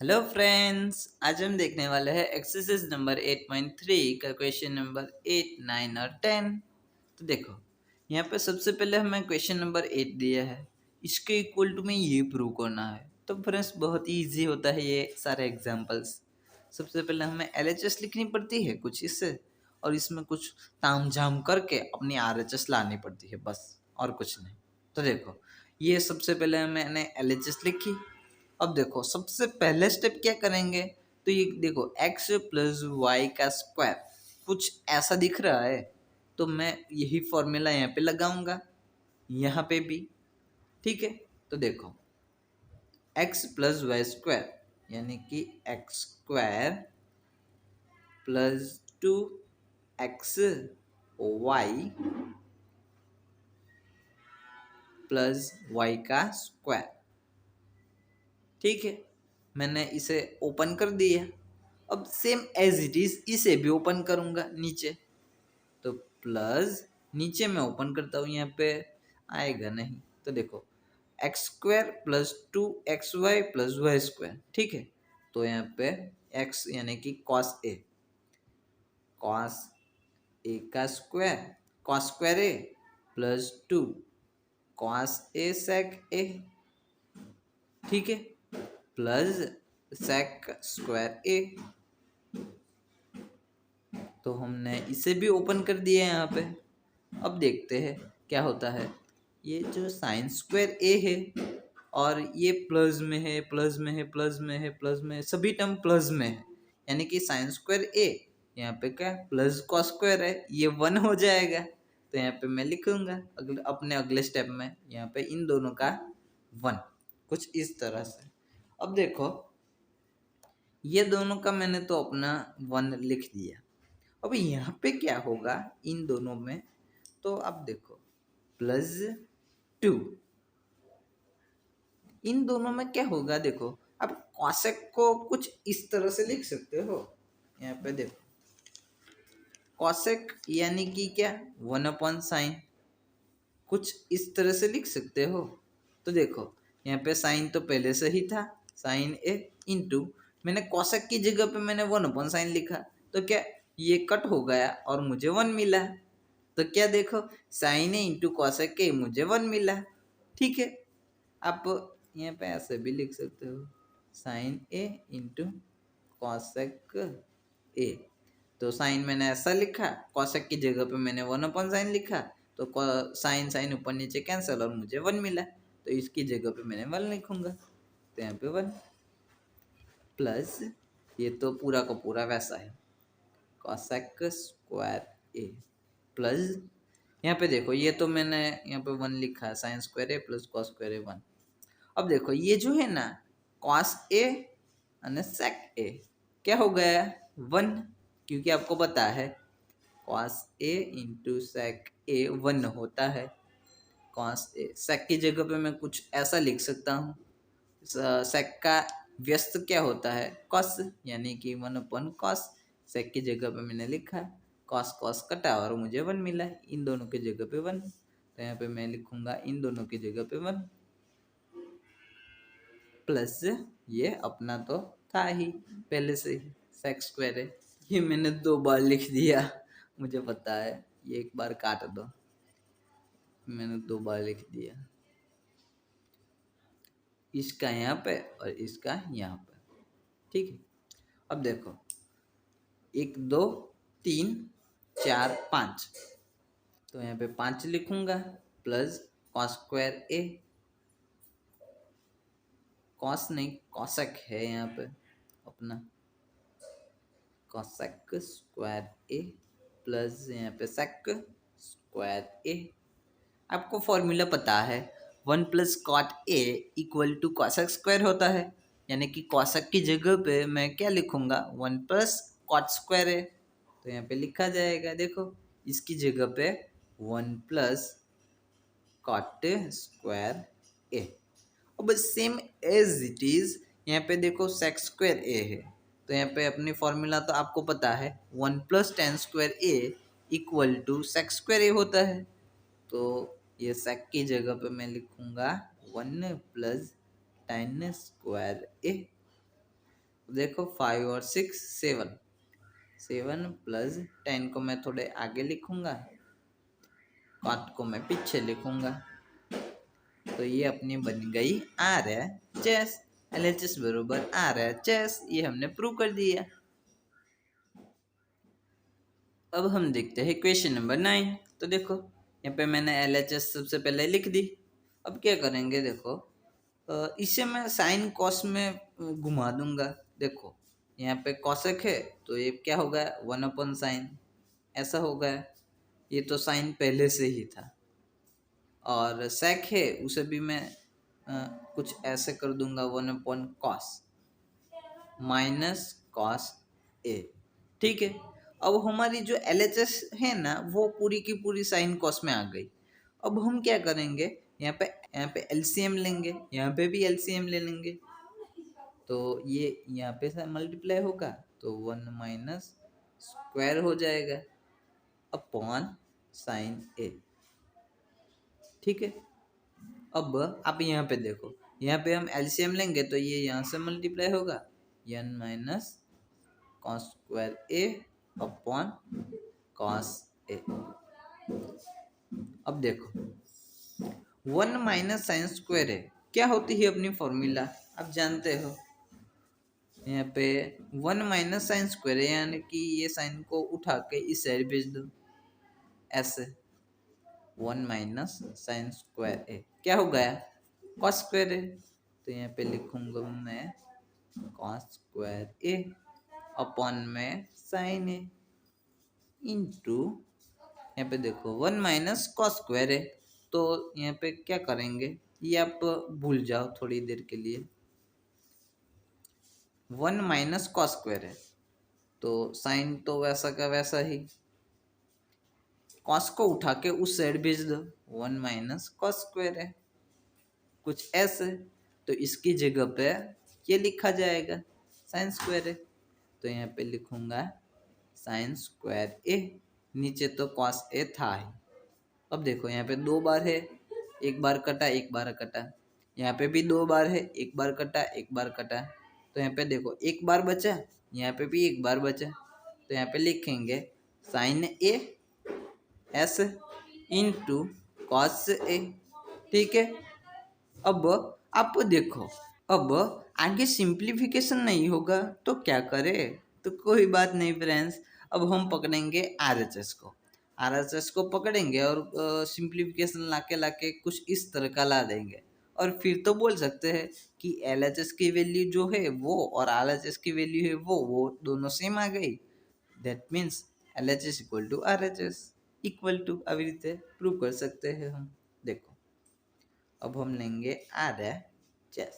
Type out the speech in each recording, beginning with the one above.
Hello friends, आज हम देखने वाले हैं एक्सरसाइज नंबर 8.3 का क्वेश्चन नंबर 8, 9 और 10। तो देखो, यहाँ पे सबसे पहले हमें क्वेश्चन नंबर 8 दिया है, इसके इक्वल टू में ये प्रूव करना है। तो फ्रेंड्स बहुत ही ईजी होता है ये सारे एग्जांपल्स। सबसे पहले हमें एलएचएस लिखनी पड़ती है कुछ इससे, और इसमें कुछ तामझाम करके अपनी आरएचएस लानी पड़ती है, बस और कुछ नहीं। तो देखो, ये सबसे पहले मैंने एलएचएस लिखी। अब देखो सबसे पहले स्टेप क्या करेंगे, तो ये देखो x प्लस वाई का स्क्वायर कुछ ऐसा दिख रहा है, तो मैं यही फॉर्मूला यहाँ पे लगाऊंगा, यहाँ पे भी। ठीक है, तो देखो x प्लस वाई स्क्वायर यानी कि x square plus 2x y plus y का स्क्वायर। ठीक है, मैंने इसे ओपन कर दिया। अब सेम एज इट इज इसे भी ओपन करूंगा नीचे, तो प्लस नीचे में ओपन करता हूँ, यहाँ पे आएगा नहीं। तो देखो x square plus 2xy plus y square. ठीक है, तो यहाँ पे x यानी कि कॉस ए का square, cos square A plus 2 cos A सेक ए। ठीक है, प्लस सेक स्क्वायर ए। तो हमने इसे भी ओपन कर दिया है यहाँ पे। अब देखते हैं क्या होता है। ये जो साइन स्क्वायर ए है और ये प्लस में है, प्लस में है, प्लस में है, प्लस में है, सभी टर्म प्लस में है, यानी कि साइन स्क्वायर ए यहाँ पे क्या प्लस कॉस स्क्वायर है, ये 1 हो जाएगा। तो यहाँ पे मैं लिखूंगा अपने अगले स्टेप में यहाँ पे इन दोनों का 1, कुछ इस तरह से। अब देखो ये दोनों का मैंने तो अपना 1 लिख दिया। अब यहाँ पे क्या होगा इन दोनों में, तो अब देखो प्लस 2, इन दोनों में क्या होगा देखो। अब कॉसेक को कुछ इस तरह से लिख सकते हो, यहाँ पे देखो कॉसेक यानी कि क्या 1/sin, कुछ इस तरह से लिख सकते हो। तो देखो यहाँ पे साइन तो पहले से ही था, साइन ए इंटू मैंने कॉसेक की जगह पे मैंने 1/sin लिखा, तो क्या ये कट हो गया और मुझे 1 मिला। तो क्या देखो sine a into cosec a मुझे 1 मिला। ठीक है, आप यहाँ पे ऐसे भी लिख सकते हो sine a into cosec a. तो साइन मैंने ऐसा लिखा, कॉसेक की जगह पे मैंने 1/sin लिखा, तो साइन साइन ऊपर नीचे कैंसिल और मुझे 1 मिला। तो इसकी जगह पे मैंने 1 लिखूंगा, तो यहाँ पे 1 प्लस ये तो पूरा का पूरा वैसा है कॉसेक स्क्वायर ए प्लस यहाँ पे देखो ये तो मैंने यहाँ पे 1 लिखा है, साइन स्क्वायर ए प्लस कॉस स्क्वायर ए 1। अब देखो ये जो है ना कॉस ए और सेक ए क्या हो गया 1, क्योंकि आपको पता है कॉस ए इंटू सेक ए 1 होता है। कॉस ए सेक की जगह पे मैं कुछ ऐसा लिख सकता हूँ, सेक का व्यस्त क्या होता है कॉस, यानी कि 1/cos। सेक की जगह पे मैंने लिखा कॉस कॉस कटा और मुझे 1 मिला, इन दोनों की जगह पे 1। तो यहाँ पे मैं लिखूंगा इन दोनों की जगह पे 1 प्लस ये अपना तो था ही पहले से ही सेक स्क्वायर है, ये मैंने 2 बार लिख दिया, मुझे पता है, ये एक बार काट दो, मैंने 2 बार लिख दिया, इसका यहाँ पे और इसका यहाँ पे। ठीक है, अब देखो 1 2 3 4 5, तो यहाँ पे 5 लिखूंगा प्लस कॉस स्क्वायर ए, कॉस नहीं कॉसेक है यहाँ पे अपना कॉसेक स्क्वायर ए प्लस यहाँ पे सेक स्क्वायर ए। आपको फॉर्मूला पता है 1 plus cot a equal to cosec square होता है, यानी कि कॉसेक की जगह पे मैं क्या लिखूंगा 1 प्लस कॉट स्क्वायर ए। तो यहाँ पे लिखा जाएगा देखो इसकी जगह पे 1 प्लस कॉट स्क्वायर ए। अब सेम एज इट इज यहाँ पे देखो सेक स्क्वायर ए है, तो यहाँ पे अपनी फॉर्मूला तो आपको पता है 1 plus tan square A equal to sec square A होता है। तो ये सेक की जगह पे मैं लिखूंगा 1 प्लस टेन स्क्वायर ए। देखो 5 और 6 7, 7 प्लस 10 को मैं थोड़े आगे लिखूंगा, कॉट को मैं पीछे लिखूंगा, तो ये अपनी बन गई RHS। LHS बरोबर RHS, ये हमने प्रूव कर दिया। अब हम देखते हैं क्वेश्चन नंबर 9। तो देखो यहाँ पे मैंने LHS सबसे पहले लिख दी। अब क्या करेंगे, देखो इसे मैं साइन कॉस में घुमा दूंगा। देखो यहाँ पे कॉसेक है तो ये क्या होगा, 1/sin ऐसा होगा। ये तो साइन पहले से ही था। और सेक है उसे भी मैं कुछ ऐसे कर दूंगा, 1/cos माइनस कॉस ए। ठीक है, अब हमारी जो LHS है ना वो पूरी की पूरी साइन कॉस में आ गई। अब हम क्या करेंगे, यहाँ पे LCM लेंगे, यहाँ पे भी LCM ले लेंगे। तो ये यहाँ पे से मल्टीप्लाई होगा तो 1 माइनस स्क्वायर हो जाएगा अपॉन साइन ए। ठीक है, अब आप यहाँ पे देखो, यहाँ पे हम LCM लेंगे तो ये यहाँ से मल्टीप्लाई होगा, n minus cos square A upon cos A. अब देखो 1 माइनस साइन स्क्वायर है, क्या होती है अपनी फॉर्मूला आप जानते हो। यहाँ पे 1 माइनस साइन स्क्वायर है, यानी कि ये साइन को उठा के इस साइड भेज दो ऐसे। 1 माइनस साइन स्क्वायर ए क्या हो गया, कॉस स्क्वायर है। तो यहाँ पे लिखूंगा मैं कॉस स्क्वायर ए अपॉन में साइन ए इंटू, यहाँ पे देखो 1 माइनस कॉस स्क्वायर है। तो यहाँ पे क्या करेंगे, ये आप भूल जाओ थोड़ी देर के लिए। 1 माइनस कॉस स्क्वायर है तो साइन तो वैसा का वैसा ही, कॉस को उठा के उस साइड भेज दो, 1 माइनस कॉस स्क्वायर है कुछ ऐसे। तो इसकी जगह पे ये लिखा जाएगा साइन स्क्वायर है। तो यहाँ पे लिखूंगा साइन स्क्वायर ए, नीचे तो कॉस ए था ही। अब देखो यहाँ पे 2 बार है, एक बार कटा एक बार कटा, यहाँ पे भी 2 बार है, एक बार कटा एक बार कटा। तो यहाँ पे देखो एक बार बचा, यहाँ पे भी एक बार बचा। तो यहाँ पे लिखेंगे sine A as into cos A. ठीक है, अब आप देखो, अब आगे सिंप्लीफिकेशन नहीं होगा तो क्या करें, तो कोई बात नहीं फ्रेंड्स। अब हम पकड़ेंगे RHS को, RHS को पकड़ेंगे और सिंप्लीफिकेशन लाके लाके कुछ इस तरह का ला देंगे। और फिर तो बोल सकते हैं कि LHS की वैल्यू जो है वो और RHS की वैल्यू है वो दोनों सेम आ गई। That means LHS equal to RHS equal to, अभी रीते प्रूव कर सकते हैं हम। देखो अब हम लेंगे RHS,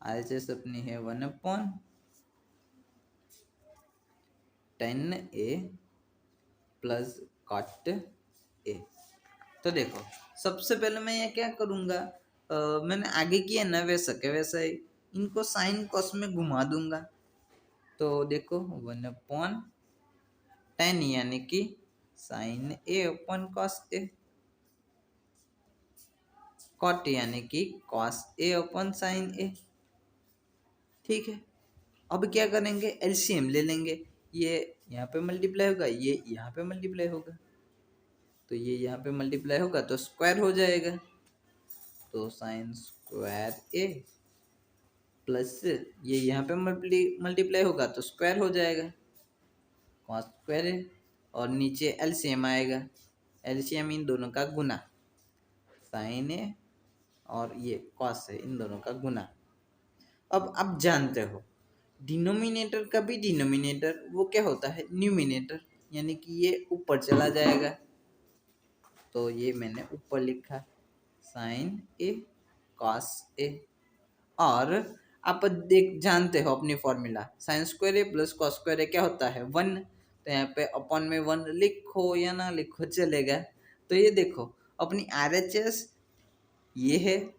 RHS अपनी है 1/10A प्लस कॉट ए। तो देखो सबसे पहले मैं ये क्या करूँगा, मैंने आगे किया ना वैसा के वैसा ही इनको साइन कॉस में घुमा दूंगा। तो देखो 1/10 यानी कि sign A upon cos A, cot यानी कि कॉस ए अपॉन साइन ए। ठीक है, अब क्या करेंगे, LCM ले लेंगे। ये यहाँ पे मल्टीप्लाई होगा, ये यहाँ पे मल्टीप्लाई होगा, तो ये यहाँ पे मल्टीप्लाई होगा तो स्क्वायर हो जाएगा। तो साइन स्क्वायर ए प्लस ये यहाँ पे मल्टीप्लाई होगा तो स्क्वायर हो जाएगा, कॉस स्क्वायर ए। और नीचे LCM आएगा, LCM इन दोनों का गुना, साइन ए और ये कॉस है, इन दोनों का गुना। अब आप जानते हो डिनोमिनेटर का भी डिनोमिनेटर वो क्या होता है, न्यूमिनेटर, यानी कि ये ऊपर चला जाएगा। तो ये मैंने ऊपर लिखा साइन ए कॉस ए। और आप देख जानते हो अपनी फॉर्मूला, साइन स्क्वायर ए प्लस कॉस स्क्वायर ए क्या होता है 1। तो यहाँ पे अपॉन में 1 लिखो या ना लिखो चलेगा। तो ये देखो अपनी RHS ये है,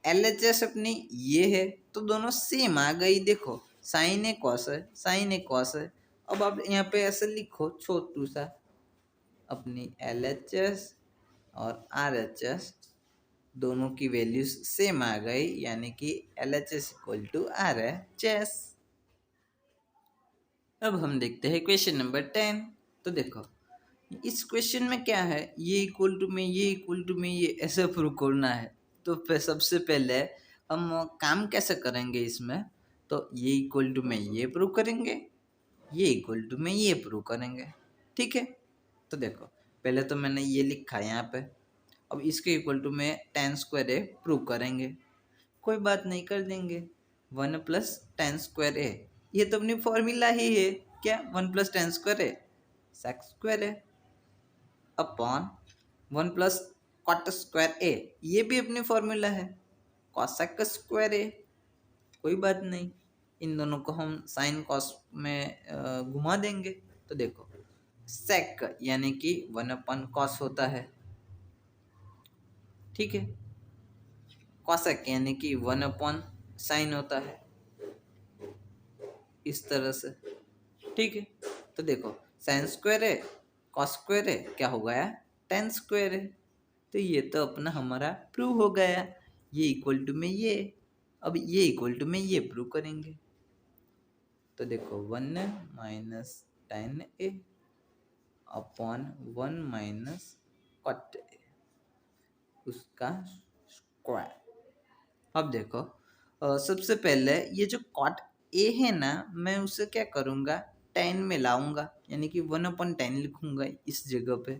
LHS अपनी ये है, तो दोनों सेम आ गई। देखो साइन ए कॉस है, साइन ए कॉस है। अब आप यहाँ पे ऐसे लिखो छोटू सा अपनी LHS और RHS दोनों की वैल्यूज सेम आ गई, यानी कि LHS इक्वल टू RHS। अब हम देखते हैं क्वेश्चन नंबर 10। तो देखो इस क्वेश्चन में क्या है, ये इक्वल टू में ये इक्वल टू में ये ऐसे प्रूव करना है। तो सबसे पहले हम काम कैसे करेंगे इसमें, तो ये इक्वल टू में ये प्रूव करेंगे, ये इक्वल टू में ये प्रूव करेंगे। ठीक है, तो देखो पहले तो मैंने ये लिखा है यहाँ पे। अब इसके इक्वल टू में tan स्क्वायर ए प्रूव करेंगे, कोई बात नहीं, कर देंगे। 1 प्लस tan स्क्वायर ए, ये तो अपनी फॉर्मूला ही है। क्या 1 प्लस tan स्क्वायर ए सेक स्क्वायर है अपॉन 1 प्लस कॉट स्क्वायर ए, ये भी अपनी फॉर्मूला है, कॉसेक स्क्वायर ए। कोई बात नहीं, इन दोनों को हम साइन कॉस में घुमा देंगे। तो देखो सेक यानी कि 1 अपन कॉस होता है, ठीक है, कॉसेक यानी कि 1 अपन साइन होता है, इस तरह से। ठीक है, तो देखो साइन स्क्वायर है कॉस स्क्वायर है, क्या हो गया, tan स्क्वायर है। तो ये तो अपना हमारा प्रूव हो गया, ये इक्वल टू में ये। अब ये इक्वल टू में ये प्रूव करेंगे। तो देखो 1 minus tan a upon 1 minus cot a, उसका स्क्वायर। अब देखो सबसे पहले ये जो कॉट ए है ना, मैं उसे क्या करूँगा, tan में लाऊंगा, यानी कि 1 अपन tan लिखूंगा इस जगह पे।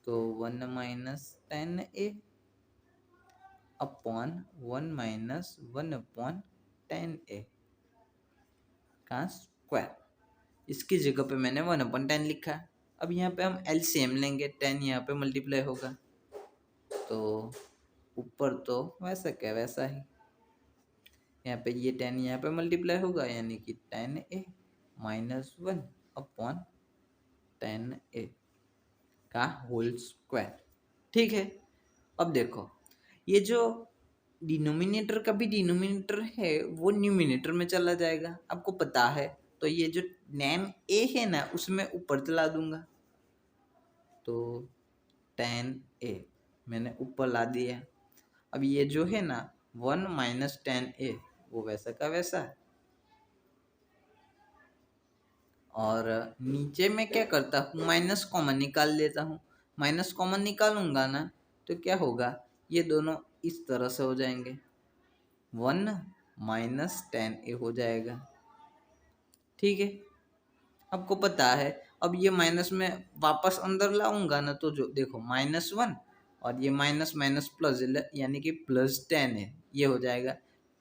तो 1 minus tan a upon 1 minus 1 upon tan ए का स्क्वायर। इसकी जगह पे मैंने 1 अपॉन 10 लिखा। अब यहाँ पे हम LCM लेंगे, 10 यहाँ पे मल्टीप्लाई होगा, तो ऊपर तो वैसा क्या वैसा ही, यहाँ पे ये 10 यहाँ पे मल्टीप्लाई होगा, यानी कि tan ए माइनस 1 अपॉन tan ए का होल स्क्वायर। ठीक है, अब देखो ये जो डिनोमिनेटर का भी डिनोमिनेटर है वो न्यूमिनेटर में चला जाएगा, आपको पता है। तो ये जो tan ए है ना, उसमें ऊपर चला दूंगा, तो tan ए मैंने ऊपर ला दिया। अब ये जो है ना 1 माइनस tan ए, वो वैसा का वैसा है। और नीचे में क्या करता हूँ, माइनस कॉमन निकाल लेता हूँ। माइनस कॉमन निकालूंगा ना, तो क्या होगा, ये दोनों इस तरह से हो जाएंगे, 1 माइनस tan ए हो जाएगा। ठीक है, आपको पता है। अब ये माइनस में वापस अंदर लाऊंगा ना, तो जो देखो -1 और ये माइनस माइनस प्लस, यानी कि +10 है, ये हो जाएगा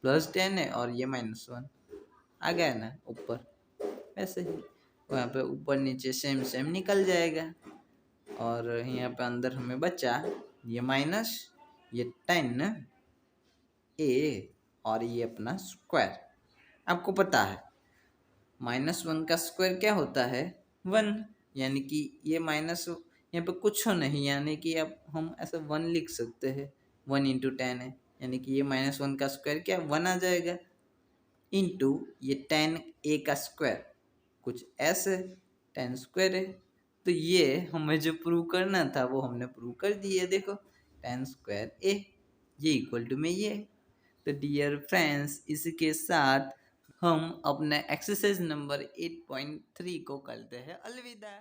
+10 है, और ये -1 आ गया ना ऊपर, ऐसे ही वहाँ पे ऊपर नीचे सेम सेम निकल जाएगा। और यहाँ पे अंदर हमें बचा ये माइनस, ये tan ए, और ये अपना स्क्वायर। आपको पता है -1 का स्क्वायर क्या होता है, 1, यानी कि ये माइनस यहाँ पे कुछ हो नहीं, यानी कि अब हम ऐसा 1 लिख सकते हैं, 1 इंटू 10 है, यानी कि ये -1 का स्क्वायर क्या 1 आ जाएगा, इंटू ये tan ए का स्क्वायर, कुछ ऐसे tan स्क्वायर है। तो ये हमें जो प्रूव करना था वो हमने प्रूव कर दिया। देखो tan स्क्वायर ए, ये इक्वल टू में ये। तो डियर फ्रेंड्स, इसके साथ हम अपने एक्सरसाइज नंबर 8.3 को करते हैं अलविदा।